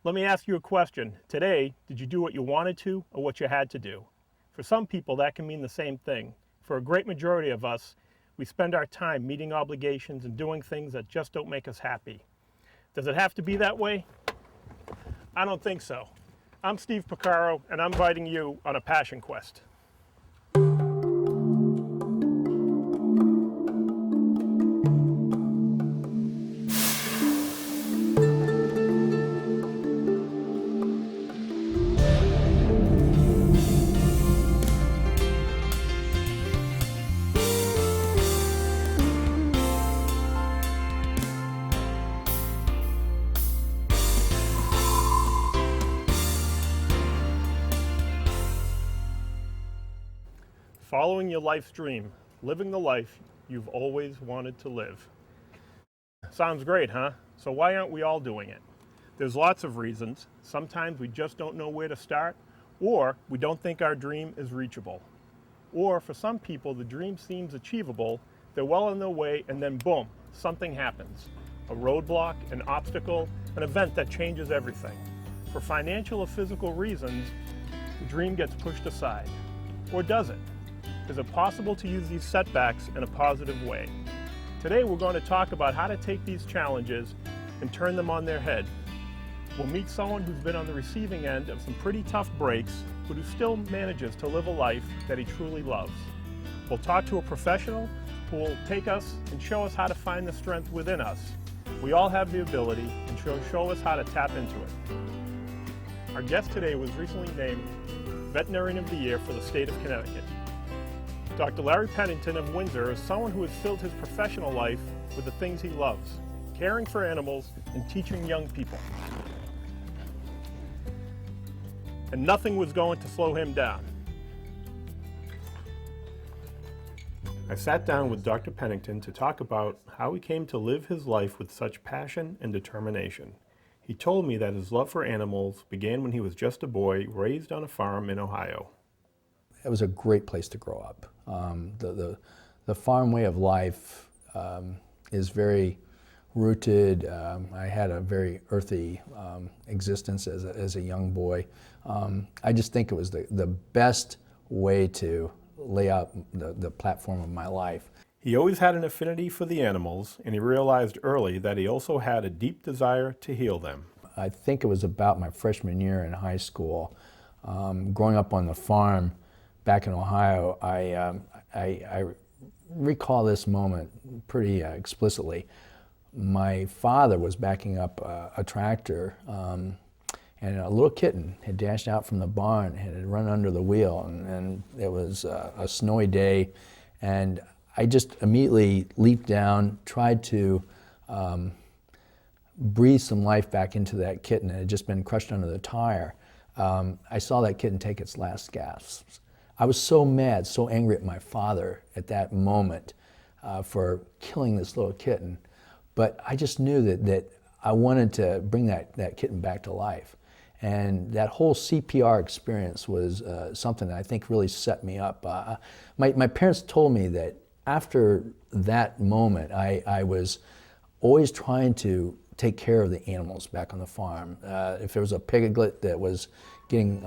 Let me ask you a question. Today, did you do what you wanted to or what you had to do? For some people, that can mean the same thing. For a great majority of us, we spend our time meeting obligations and doing things that just don't make us happy. Does it have to be that way? I don't think so. I'm Steve Picaro, and I'm inviting you on a passion quest. Following your life's dream, living the life you've always wanted to live. Sounds great, huh? So why aren't we all doing it? There's lots of reasons. Sometimes we just don't know where to start, or we don't think our dream is reachable. Or for some people, the dream seems achievable, they're well on their way, and then boom, something happens. A roadblock, an obstacle, an event that changes everything. For financial or physical reasons, the dream gets pushed aside. Or does it? Is it possible to use these setbacks in a positive way? Today we're going to talk about how to take these challenges and turn them on their head. We'll meet someone who's been on the receiving end of some pretty tough breaks, but who still manages to live a life that he truly loves. We'll talk to a professional who will take us and show us how to find the strength within us. We all have the ability, and she'll show us how to tap into it. Our guest today was recently named Veterinarian of the Year for the state of Connecticut. Dr. Larry Pennington of Windsor is someone who has filled his professional life with the things he loves, caring for animals and teaching young people. And nothing was going to slow him down. I sat down with Dr. Pennington to talk about how he came to live his life with such passion and determination. He told me that his love for animals began when he was just a boy raised on a farm in Ohio. It was a great place to grow up. The farm way of life is very rooted. I had a very earthy existence as a young boy. I just think it was the best way to lay out the platform of my life. He always had an affinity for the animals, and he realized early that he also had a deep desire to heal them. I think it was about my freshman year in high school. Growing up on the farm back in Ohio, I recall this moment pretty explicitly. My father was backing up a tractor, and a little kitten had dashed out from the barn and had run under the wheel, and it was a snowy day, and I just immediately leaped down, tried to breathe some life back into that kitten. It had just been crushed under the tire. I saw that kitten take its last gasps. I was so mad, so angry at my father at that moment for killing this little kitten, but I just knew that I wanted to bring that kitten back to life. And that whole CPR experience was something that I think really set me up. My parents told me that after that moment, I was always trying to take care of the animals back on the farm. If there was a piglet that was getting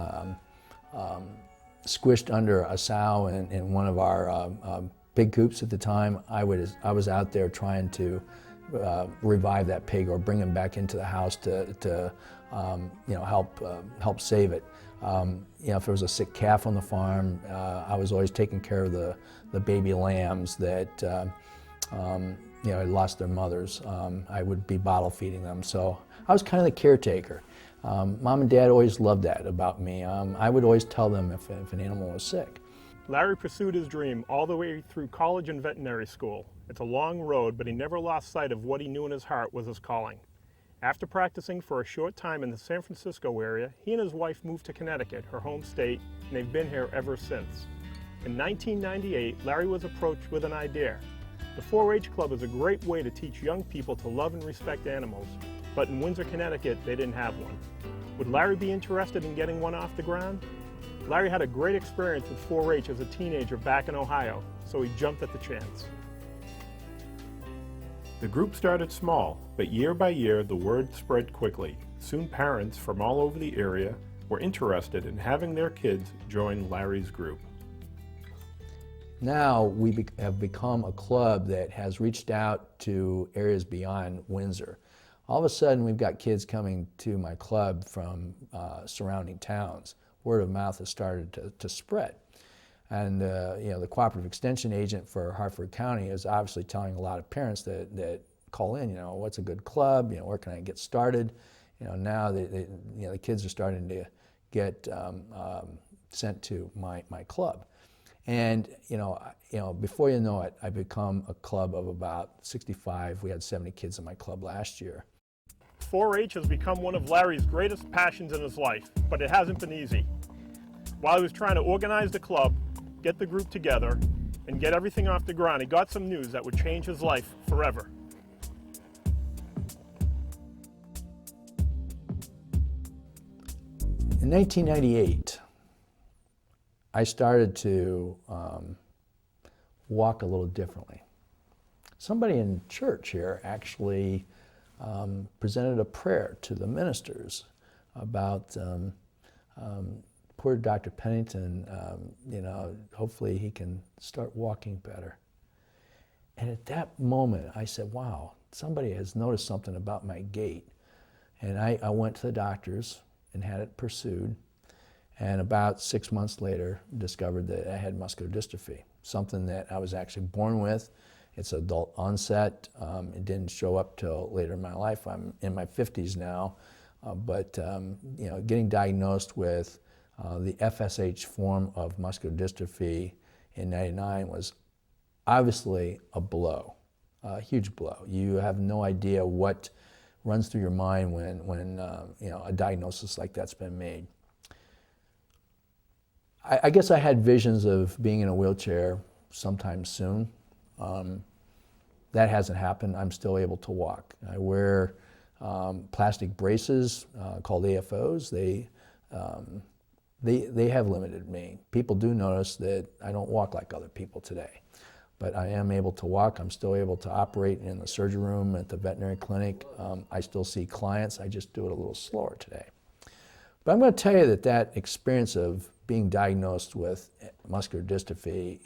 squished under a sow in one of our pig coops at the time, I was out there trying to revive that pig or bring him back into the house to help save it. If there was a sick calf on the farm, I was always taking care of the baby lambs that had lost their mothers. I would be bottle feeding them, so I was kind of the caretaker. Mom and Dad always loved that about me. I would always tell them if an animal was sick. Larry pursued his dream all the way through college and veterinary school. It's a long road, but he never lost sight of what he knew in his heart was his calling. After practicing for a short time in the San Francisco area, he and his wife moved to Connecticut, her home state, and they've been here ever since. In 1998, Larry was approached with an idea. The 4-H Club is a great way to teach young people to love and respect animals, but in Windsor, Connecticut, they didn't have one. Would Larry be interested in getting one off the ground? Larry had a great experience with 4-H as a teenager back in Ohio, so he jumped at the chance. The group started small, but year by year the word spread quickly. Soon parents from all over the area were interested in having their kids join Larry's group. Now we have become a club that has reached out to areas beyond Windsor. All of a sudden we've got kids coming to my club from surrounding towns. Word of mouth has started to spread. And the cooperative extension agent for Hartford County is obviously telling a lot of parents that call in, what's a good club, where can I get started? Now the kids are starting to get sent to my club. And before you know it, I've become a club of about 65. We had 70 kids in my club last year. 4-H has become one of Larry's greatest passions in his life, but it hasn't been easy. While he was trying to organize the club, get the group together, and get everything off the ground, he got some news that would change his life forever. In 1998, I started to walk a little differently. Somebody in church here actually presented a prayer to the ministers about poor Dr. Pennington, hopefully he can start walking better. And at that moment, I said, wow, somebody has noticed something about my gait. And I went to the doctors and had it pursued. And about 6 months later, discovered that I had muscular dystrophy, something that I was actually born with. It's adult onset. It didn't show up till later in my life. I'm in my 50s now, but getting diagnosed with the FSH form of muscular dystrophy in '99 was obviously a blow, a huge blow. You have no idea what runs through your mind when a diagnosis like that's been made. I guess I had visions of being in a wheelchair sometime soon. That hasn't happened. I'm still able to walk. I wear plastic braces called AFOs. They have limited me. People do notice that I don't walk like other people today. But I am able to walk. I'm still able to operate in the surgery room at the veterinary clinic. I still see clients. I just do it a little slower today. But I'm going to tell you that experience of being diagnosed with muscular dystrophy,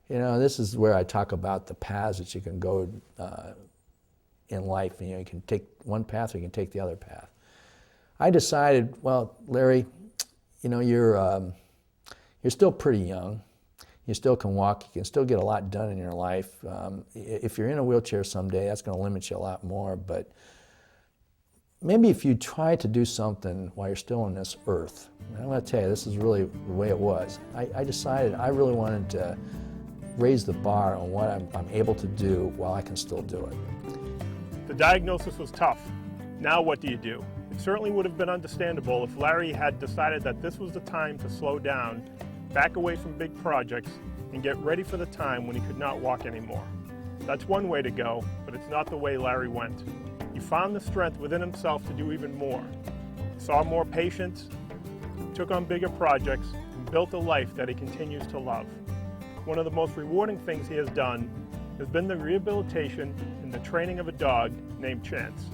this is where I talk about the paths that you can go in life. You can take one path or you can take the other path. I decided, well, Larry, you're still pretty young. You still can walk. You can still get a lot done in your life. If you're in a wheelchair someday, that's going to limit you a lot more. But maybe if you try to do something while you're still on this earth, and I'm going to tell you, this is really the way it was. I decided I really wanted to raise the bar on what I'm able to do while I can still do it. The diagnosis was tough. Now what do you do? It certainly would have been understandable if Larry had decided that this was the time to slow down, back away from big projects, and get ready for the time when he could not walk anymore. That's one way to go, but it's not the way Larry went. He found the strength within himself to do even more. He saw more patients, took on bigger projects, and built a life that he continues to love. One of the most rewarding things he has done has been the rehabilitation and the training of a dog named Chance.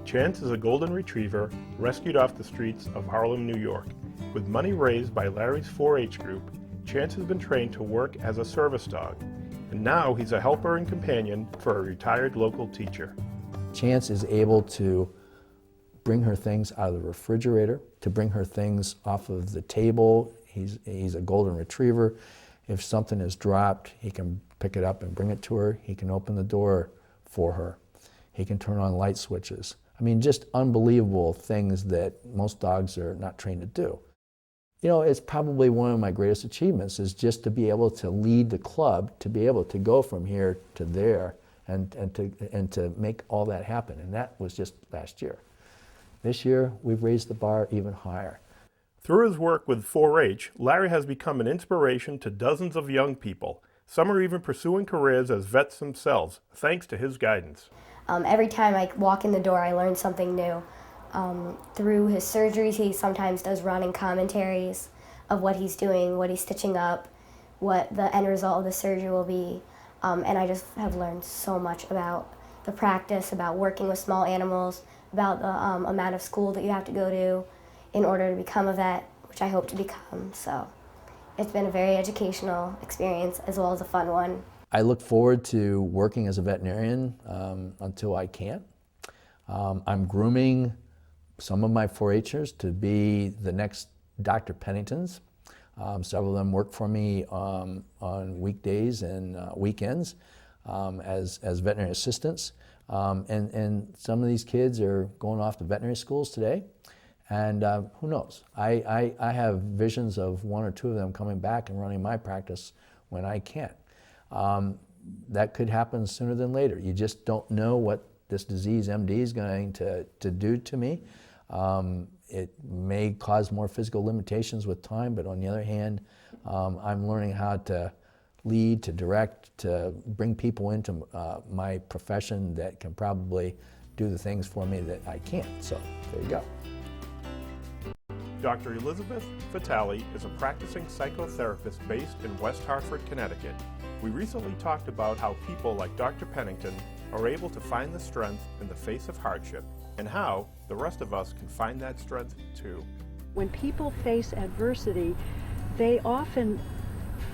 Chance is a golden retriever rescued off the streets of Harlem, New York. With money raised by Larry's 4-H group, Chance has been trained to work as a service dog, and now he's a helper and companion for a retired local teacher. Chance is able to bring her things out of the refrigerator, to bring her things off of the table. He's a golden retriever. If something is dropped, he can pick it up and bring it to her. He can open the door for her. He can turn on light switches. I mean, just unbelievable things that most dogs are not trained to do. It's probably one of my greatest achievements is just to be able to lead the club, to be able to go from here to there and to make all that happen. And that was just last year. This year, we've raised the bar even higher. Through his work with 4-H, Larry has become an inspiration to dozens of young people. Some are even pursuing careers as vets themselves, thanks to his guidance. Every time I walk in the door, I learn something new. Through his surgeries, he sometimes does running commentaries of what he's doing, what he's stitching up, what the end result of the surgery will be. And I just have learned so much about the practice, about working with small animals, about the amount of school that you have to go to in order to become a vet, which I hope to become. So it's been a very educational experience as well as a fun one. I look forward to working as a veterinarian until I can't. I'm grooming some of my 4-Hers to be the next Dr. Penningtons. Several of them work for me on weekdays and weekends as veterinary assistants. And some of these kids are going off to veterinary schools today. And who knows? I have visions of 1 or 2 of them coming back and running my practice when I can't. That could happen sooner than later. You just don't know what this disease MD is going to do to me. It may cause more physical limitations with time, but on the other hand, I'm learning how to lead, to direct, to bring people into my profession that can probably do the things for me that I can't. So there you go. Dr. Elizabeth Vitale is a practicing psychotherapist based in West Hartford, Connecticut. We recently talked about how people like Dr. Pennington are able to find the strength in the face of hardship, and how the rest of us can find that strength too. When people face adversity, they often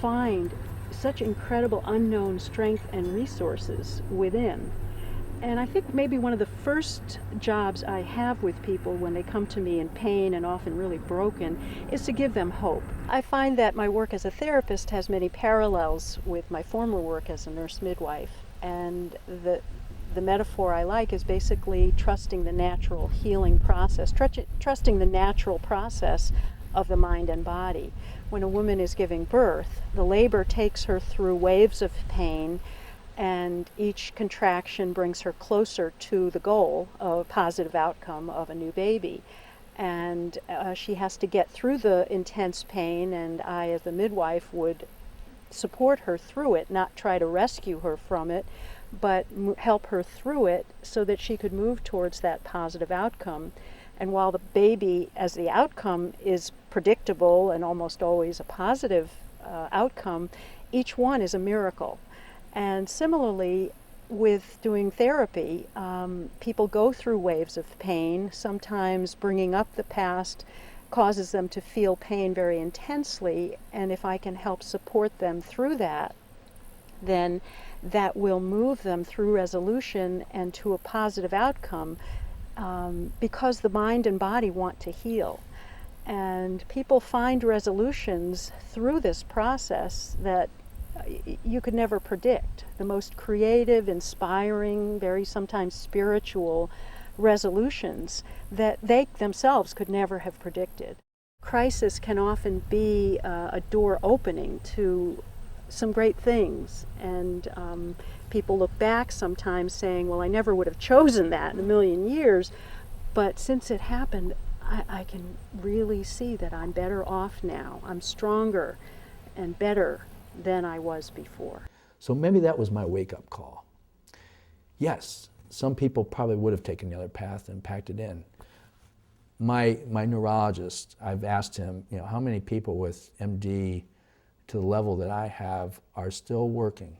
find such incredible unknown strength and resources within. And I think maybe one of the first jobs I have with people when they come to me in pain and often really broken is to give them hope. I find that my work as a therapist has many parallels with my former work as a nurse midwife. And the metaphor I like is basically trusting the natural healing process, trusting the natural process of the mind and body. When a woman is giving birth, the labor takes her through waves of pain, and each contraction brings her closer to the goal of a positive outcome of a new baby. And she has to get through the intense pain, and I, as the midwife, would support her through it, not try to rescue her from it, but help her through it so that she could move towards that positive outcome. And while the baby, as the outcome, is predictable and almost always a positive outcome, each one is a miracle. And similarly, with doing therapy, people go through waves of pain. Sometimes bringing up the past causes them to feel pain very intensely, and if I can help support them through that, then that will move them through resolution and to a positive outcome, because the mind and body want to heal. And people find resolutions through this process that you could never predict. The most creative, inspiring, very sometimes spiritual resolutions that they themselves could never have predicted. Crisis can often be a door opening to some great things, and people look back sometimes saying, well, I never would have chosen that in a million years, but since it happened, I can really see that I'm better off now. I'm stronger and better than I was before. So maybe that was my wake-up call. Yes, some people probably would have taken the other path and packed it in. My neurologist, I've asked him, how many people with MD to the level that I have are still working,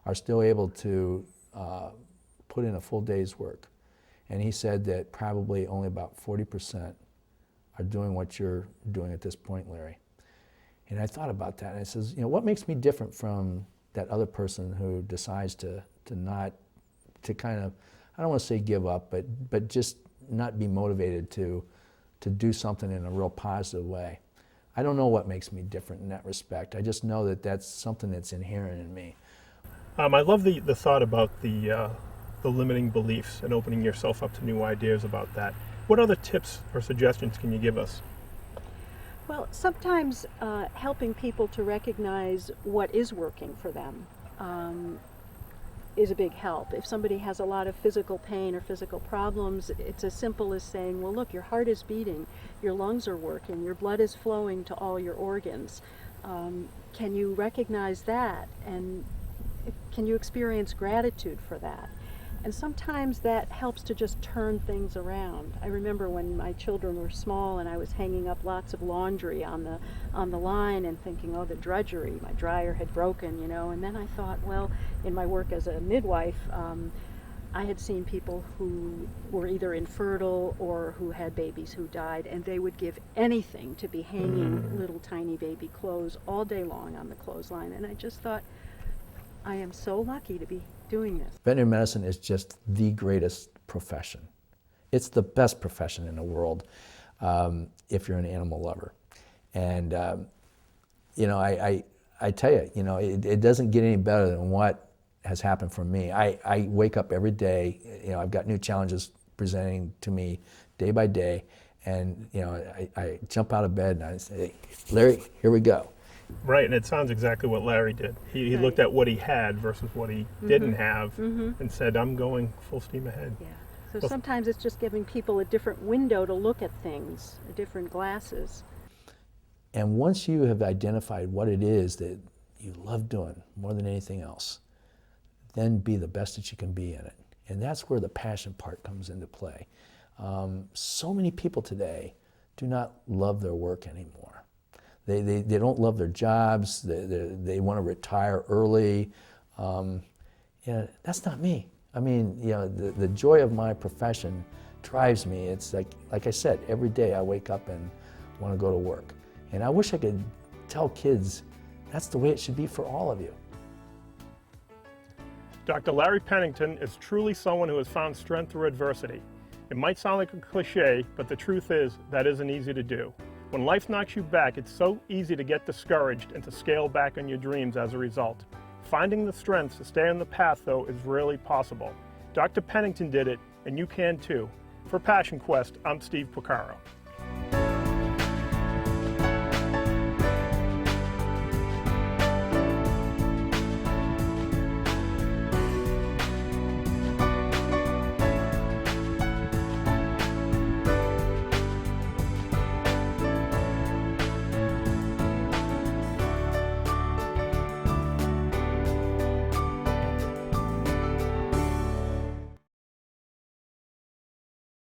are still able to put in a full day's work. And he said that probably only about 40% are doing what you're doing at this point, Larry. And I thought about that, and I says, what makes me different from that other person who decides to kind of, I don't want to say give up, but just not be motivated to do something in a real positive way. I don't know what makes me different in that respect. I just know that that's something that's inherent in me. I love the thought about the limiting beliefs and opening yourself up to new ideas about that. What other tips or suggestions can you give us? Well, sometimes helping people to recognize what is working for them is a big help. If somebody has a lot of physical pain or physical problems, it's as simple as saying, well, look, your heart is beating, your lungs are working, your blood is flowing to all your organs. Can you recognize that? And can you experience gratitude for that? And sometimes that helps to just turn things around. I remember when my children were small and I was hanging up lots of laundry on the line and thinking, oh, the drudgery, my dryer had broken, and then I thought, well, in my work as a midwife, I had seen people who were either infertile or who had babies who died, and they would give anything to be hanging little tiny baby clothes all day long on the clothesline. And I just thought, I am so lucky to be doing this. Veterinary medicine is just the greatest profession. It's the best profession in the world if you're an animal lover. And you know, I tell you, you know, it doesn't get any better than what has happened for me. I wake up every day, you know, I've got new challenges presenting to me day by day, and you know, I jump out of bed and I say, Larry, here we go. Right, and it sounds exactly what Larry did. He looked at what he had versus what he didn't have and said, I'm going full steam ahead. Yeah. So sometimes it's just giving people a different window to look at things, different glasses. And once you have identified what it is that you love doing more than anything else, then be the best that you can be in it. And that's where the passion part comes into play. So many people today do not love their work anymore. They don't love their jobs, they want to retire early. Yeah, that's not me. I mean, you know, the joy of my profession drives me. It's like I said, every day I wake up and want to go to work. And I wish I could tell kids that's the way it should be for all of you. Dr. Larry Pennington is truly someone who has found strength through adversity. It might sound like a cliche, but the truth is that isn't easy to do. When life knocks you back, it's so easy to get discouraged and to scale back on your dreams as a result. Finding the strength to stay on the path, though, is really possible. Dr. Pennington did it, and you can too. For Passion Quest, I'm Steve Porcaro.